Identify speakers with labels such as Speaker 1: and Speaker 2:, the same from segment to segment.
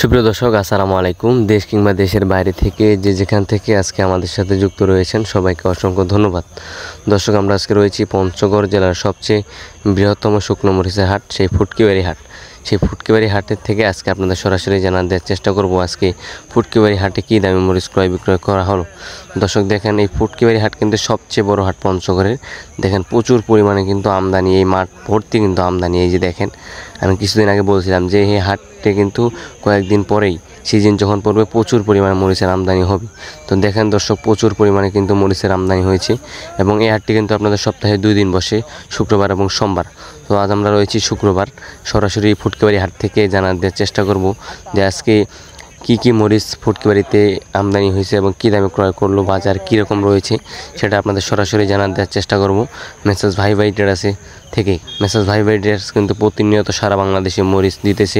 Speaker 1: সুপ্রিয় দর্শক, আসসালামু আলাইকুম। দেশ কিংবা দেশের বাইরে থেকে যে যেখান থেকে আজকে আমাদের সাথে যুক্ত রয়েছেন সবাইকে অসংখ্য ধন্যবাদ। দর্শক, আমরা আজকে রয়েছি পঞ্চগড় জেলার সবচেয়ে বৃহত্তম শুকনো মরিচের হাট, সেই ফুটকিবাড়ি হাট। সেই ফুটকিবাড়ি হাটের থেকে আজকে আপনাদের সরাসরি জানার দেওয়ার চেষ্টা করব আজকে ফুটকিবাড়ি হাটে কী দামে মরিচ ক্রয় বিক্রয় করা হলো। দর্শক দেখেন, এই ফুটকিবাড়ি হাট কিন্তু সবচেয়ে বড় হাট পঞ্চগড়ের। দেখেন প্রচুর পরিমাণে কিন্তু আমদানি, এই মাঠ ভর্তি কিন্তু আমদানি। এই যে দেখেন, আমি কিছুদিন আগে বলছিলাম যে এই হাটে কিন্তু কয়েকদিন পরেই সিজন যখন পড়বে প্রচুর পরিমাণে মরিচের আমদানি হবে। তো দেখেন দর্শক, প্রচুর পরিমাণে কিন্তু মরিচের আমদানি হয়েছে এবং এই হাটটি কিন্তু আপনাদের সপ্তাহে 2 দিন বসে, শুক্রবার এবং সোমবার। তো আজ আমরা রয়েছি শুক্রবার, সরাসরি ফুটকিবাড়ি হাট থেকে জানার দেওয়ার চেষ্টা করব যে আজকে কি মরিচ ফুটকিবাড়িতে আমদানি হয়েছে এবং কী দামে ক্রয় করলো, বাজার কীরকম রয়েছে সেটা আপনাদের সরাসরি জানার দেওয়ার চেষ্টা করব মেসার্স ভাই ভাই ট্রেডার্সে থেকে। মেসার্স ভাই ভাই ট্রেডার্স কিন্তু প্রতিনিয়ত সারা বাংলাদেশে মরিচ দিতেছে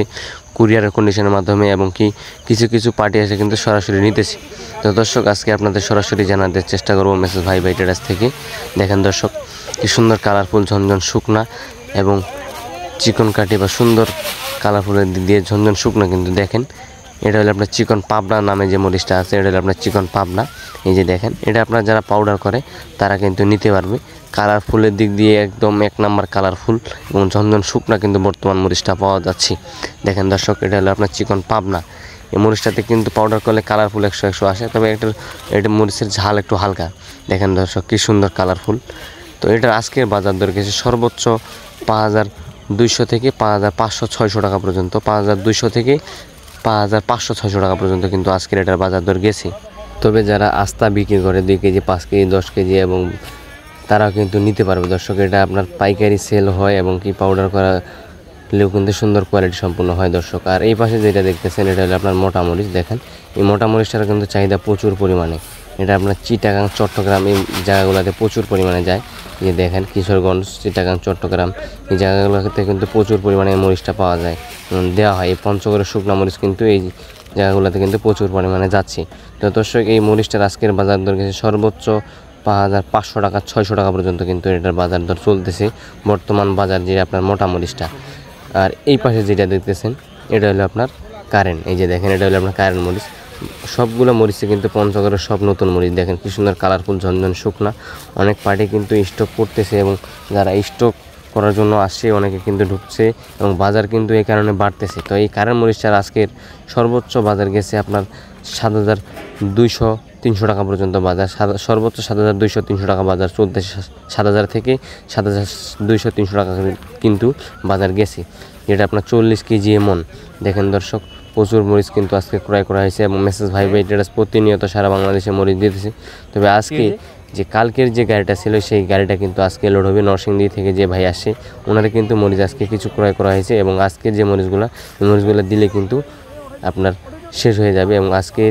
Speaker 1: কুরিয়ারের কন্ডিশনের মাধ্যমে, এবং কিছু পার্টি এসে কিন্তু সরাসরি নিতেছে। তো দর্শক, আজকে আপনাদের সরাসরি জানার দেওয়ার চেষ্টা করব মেসার্স ভাই ভাই ট্রেডার্স থেকে। দেখেন দর্শক, কি সুন্দর কালারফুল ঝনঝন শুকনা এবং চিকন কাটি বা সুন্দর কালারফুলের দিয়ে ঝনঝন শুকনা। কিন্তু দেখেন, এটা হলো আপনার চিকন পাবনা নামে যে মরিচটা আছে, এটা হলো আপনার চিকন পাবনা। এই যে দেখেন, এটা আপনার যারা পাউডার করে তারা কিন্তু নিতে পারবে। কালারফুলের দিক দিয়ে একদম 1 নাম্বার কালারফুল এবং ঝনঝন শুকনা কিন্তু বর্তমান মরিচটা পাওয়া যাচ্ছে। দেখেন দর্শক, এটা হলো আপনার চিকন পাবনা। এই মরিচটাতে কিন্তু পাউডার করলে কালারফুল 100 আসে, তবে এটা মরিচের ঝাল একটু হালকা। দেখেন দর্শক, কি সুন্দর কালারফুল। তো এটার আজকের বাজার দর গেছে সর্বোচ্চ 5200 থেকে 5500-600 টাকা পর্যন্ত। 5200 থেকে 5500-600 টাকা পর্যন্ত কিন্তু আজকের এটার বাজার দর গেছে। তবে যারা আস্তা বিক্রি করে 2 কেজি 5 কেজি 10 কেজি এবং তারাও কিন্তু নিতে পারবে। দর্শক, এটা আপনার পাইকারি সেল হয় এবং পাউডার করালেও কিন্তু সুন্দর কোয়ালিটি সম্পূর্ণ হয় দর্শক। আর এই পাশে যেটা দেখতেছেন, এটা হলো আপনার মোটা মরিচ। দেখেন, এই মোটা মরিচটার কিন্তু চাহিদা প্রচুর পরিমাণে। এটা আপনার চিটাগাং, চট্টগ্রাম এই জায়গাগুলোতে প্রচুর পরিমাণে যায়। যে দেখেন, কিশোরগঞ্জ, চিটাগাং, চট্টগ্রাম এই জায়গাগুলোতে কিন্তু প্রচুর পরিমাণে মরিচটা পাওয়া যায়, দেওয়া হয়। এই পঞ্চগড়ের শুকনা মরিচ কিন্তু এই জায়গাগুলোতে কিন্তু প্রচুর পরিমাণে যাচ্ছে। তো দর্শক, এই মরিচটার আজকের বাজার দর গেছে সর্বোচ্চ 5500 টাকা 600 টাকা পর্যন্ত কিন্তু এটার বাজার দর চলতেছে বর্তমান বাজার, যে আপনার মোটা মরিচটা। আর এই পাশে যেটা দেখতেছেন, এটা হলো আপনার কারেন্ট। এই যে দেখেন, এটা হলো আপনার কারেন্ট মরিচ। সবগুলো মরিচে কিন্তু পঞ্চগড়ের সব নতুন মরিচ। দেখেন কি সুন্দর কালারফুল ঝনঝন শুকনা। অনেক পার্টি কিন্তু স্টক করতেছে এবং যারা স্টক করার জন্য আসছে অনেকে কিন্তু ঢুকছে এবং বাজার কিন্তু এই কারণে বাড়তেছে। তো এই কারেন্ট মরিচটার আজকের সর্বোচ্চ বাজার গেছে আপনার 7200-300 টাকা পর্যন্ত বাজার। সর্বোচ্চ 7200-300 টাকা বাজার চলতেছে। 7000 থেকে 7200-300 টাকা কিন্তু বাজার গেছে, যেটা আপনার 40 কেজি এমন। দেখেন দর্শক, প্রচুর মরিচ কিন্তু আজকে ক্রয় করা হয়েছে এবং মেসেজ ভাই ভাই ট্রেডার্স প্রতিনিয়ত সারা বাংলাদেশে মরিচ দিতেছে। তবে আজকে যে কালকের যে গাড়িটা ছিল সেই গাড়িটা কিন্তু আজকে লোড হবে। নরসিংদী থেকে যে ভাই আসে ওনারা কিন্তু মরিচ আজকে কিছু ক্রয় করা হয়েছে এবং আজকের যে মরিচগুলো দিলে কিন্তু আপনার শেষ হয়ে যাবে এবং আজকে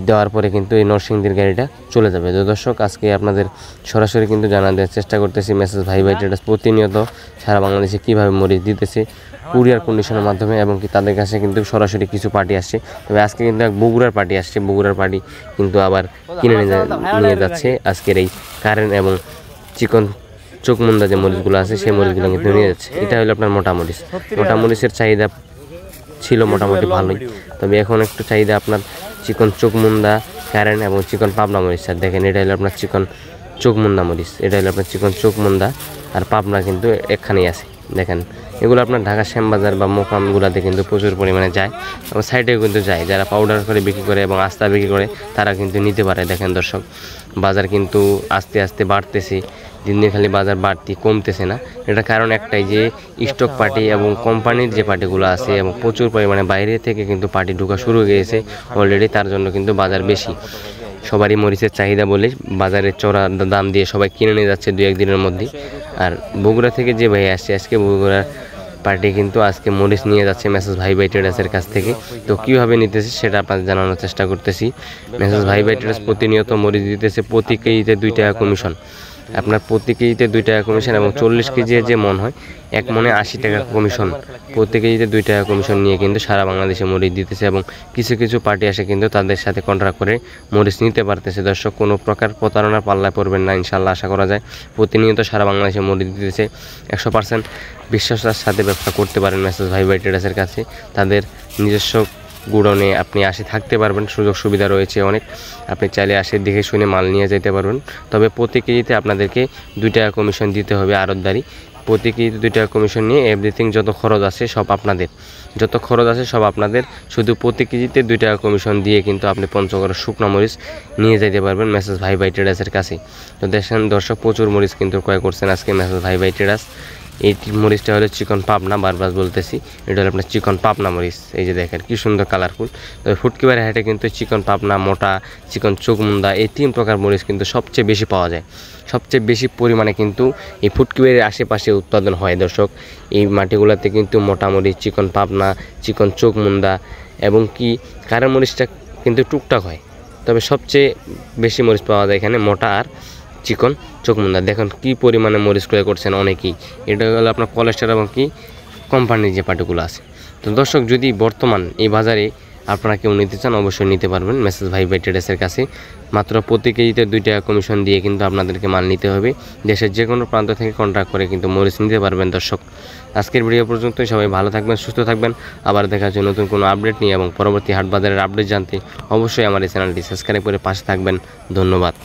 Speaker 1: দেওয়ার পরে কিন্তু এই নরসিংদীর গাড়িটা চলে যাবে। তো দর্শক, আজকে আপনাদের সরাসরি কিন্তু জানা দেওয়ার চেষ্টা করতেছি মেসেজ ভাই ভাই ট্রেডার্স প্রতিনিয়ত সারা বাংলাদেশে কীভাবে মরিচ দিতেছে কুরিয়ার কন্ডিশনের মাধ্যমে, এবং তাদের কাছে কিন্তু সরাসরি কিছু পার্টি আসছে। তবে আজকে কিন্তু এক বগুড়ার পার্টি আসছে, বগুড়ার পার্টি কিন্তু আবার কিনে নিয়ে যাচ্ছে আজকের এই কারেন্ট এবং চিকন চোখমুন্দা যে মরিচগুলো আছে সেই মরিচগুলো কিন্তু নিয়ে যাচ্ছে। এটা হলো আপনার মোটা মরিচ। মোটা মরিচের চাহিদা ছিল মোটামুটি ভালোই, তবে এখন একটু চাহিদা আপনার চিকন চোখমুন্দা কারেন্ট এবং চিকন পাবনা মরিচ। আর দেখেন, এটা হলো আপনার চিকন চোখমুন্দা মরিচ। এটা হলো আপনার চিকন চোখমুন্দা আর পাবনা কিন্তু একখানেই আছে। দেখেন, এগুলো আপনার ঢাকা শ্যামবাজার বা মোকামগুলোতে কিন্তু প্রচুর পরিমাণে যায় এবং সাইডেও কিন্তু যায়। যারা পাউডার করে বিক্রি করে এবং আস্তা বিক্রি করে তারা কিন্তু নিতে পারে। দেখেন দর্শক, বাজার কিন্তু আস্তে আস্তে বাড়তেছে, দিন দিন খালি বাজার বাড়তি কমতেছে না। এটা কারণ একটাই, যে স্টক পার্টি এবং কোম্পানির যে পার্টিগুলো আছে এবং প্রচুর পরিমাণে বাইরে থেকে কিন্তু পার্টি ঢোকা শুরু হয়ে গেছে অলরেডি, তার জন্য কিন্তু বাজার বেশি। সবারই মরিচের চাহিদা বলে বাজারে চড়া দাম দিয়ে সবাই কিনে নিয়ে যাচ্ছে 2-1 দিনের মধ্যে। আর বগুড়া থেকে যে ভাই আসছে আজকে, বগুড়ার পার্টি কিন্তু আজকে মরিচ নিয়ে যাচ্ছে মেসেজ ভাই ভাই ট্রেডার্সের কাছ থেকে। তো কীভাবে নিতেছে সেটা আপনাদের জানানোর চেষ্টা করতেছি। মেসেজ ভাই ভাই ট্রেডার্স প্রতিনিয়ত মরিচ দিতেছে প্রতি কেজিতে 2 টাকা কমিশন। আপনার প্রতি কেজিতে 2 টাকা কমিশন এবং 40 কেজি যে মন হয় 1 মনে 80 টাকা কমিশন। প্রতি কেজিতে 2 টাকা কমিশন নিয়ে কিন্তু সারা বাংলাদেশে মরিচ দিতেছে এবং কিছু পার্টি আসে কিন্তু তাদের সাথে কন্ট্রাক্ট করে মরিচ নিতে পারতেছে। দর্শক, কোনো প্রকার প্রতারণার পাল্লায় পড়বেন না, ইনশাল্লাহ আশা করা যায়। প্রতিনিয়ত সারা বাংলাদেশে মরিচ দিতেছে। 100% বিশ্বাসের সাথে ব্যবসা করতে পারেন মেসেজ ভাই ভাই ট্রেডার্সের কাছে। তাদের নিজস্ব গুডাউনে আপনি আসে থাকতে পারবেন, সুযোগ সুবিধা রয়েছে অনেক। আপনি চাইলে আসে দেখে শুনে মাল নিয়ে যেতে পারবেন। তবে প্রতি কেজিতে আপনাদেরকে 2 টাকা কমিশন দিতে হবে আড়তদারি। প্রতি কেজিতে 2 টাকা কমিশন নিয়ে এভরিথিং যত খরচ আছে সব আপনাদের, যত খরচ আছে সব আপনাদের। শুধু প্রতি কেজিতে 2 টাকা কমিশন দিয়ে কিন্তু আপনি পঞ্চগড়ের শুকনো মরিচ নিয়ে যেতে পারবেন মেসেজ ভাই ভাই ট্রেডার্সের কাছে। তো দেখেন দর্শক, প্রচুর মরিচ কিন্তু ক্রয় করছেন আজকে মেসেজ ভাই ভাই ট্রেডার্স। এই মরিচটা হলো চিকন পাবনা, বারবার বলতেছি, এটা হলো আপনার চিকন পাবনা মরিচ। এই যে দেখেন কি সুন্দর কালারফুল। তবে ফুটকিবাড়ি হাটে কিন্তু চিকন পাবনা, মোটা, চিকন চোখমুন্দা এই 3 প্রকার মরিচ কিন্তু সবচেয়ে বেশি পাওয়া যায়। সবচেয়ে বেশি পরিমাণে কিন্তু এই ফুটকিবাড়ির আশেপাশে উৎপাদন হয় দর্শক। এই মাটিগুলোতে কিন্তু মোটা মরিচ, চিকন পাবনা, চিকন চোখমুন্দা এবং কি কারা মরিচটা কিন্তু টুকটাক হয়। তবে সবচেয়ে বেশি মরিচ পাওয়া যায় এখানে মোটা আর চিকন চোখমুন্দা। দেখুন কি পরিমাণে মরিচ ক্রয় করছেন অনেকেই। এটা হলো আপনার পলেস্টার এবং কি কোম্পানির যে পাটিগুলো আছে। তো দর্শক, যদি বর্তমান এই বাজারে আপনারা কেউ নিতে চান অবশ্যই নিতে পারবেন মেসেজ ভাই ভাই ট্রেডার্সের কাছে। মাত্র প্রতি কেজিতে 2 টাকা কমিশন দিয়ে কিন্তু আপনাদেরকে মাল নিতে হবে। দেশের যে কোনো প্রান্ত থেকে কন্ট্যাক্ট করে কিন্তু মরিচ নিতে পারবেন দর্শক। আজকের ভিডিও পর্যন্তই, সবাই ভালো থাকবেন, সুস্থ থাকবেন। আবার দেখা হচ্ছে নতুন কোনো আপডেট নিয়ে, এবং পরবর্তী হাট বাজারের আপডেট জানতে অবশ্যই আমার এই চ্যানেলটি সাবস্ক্রাইব করে পাশে থাকবেন। ধন্যবাদ।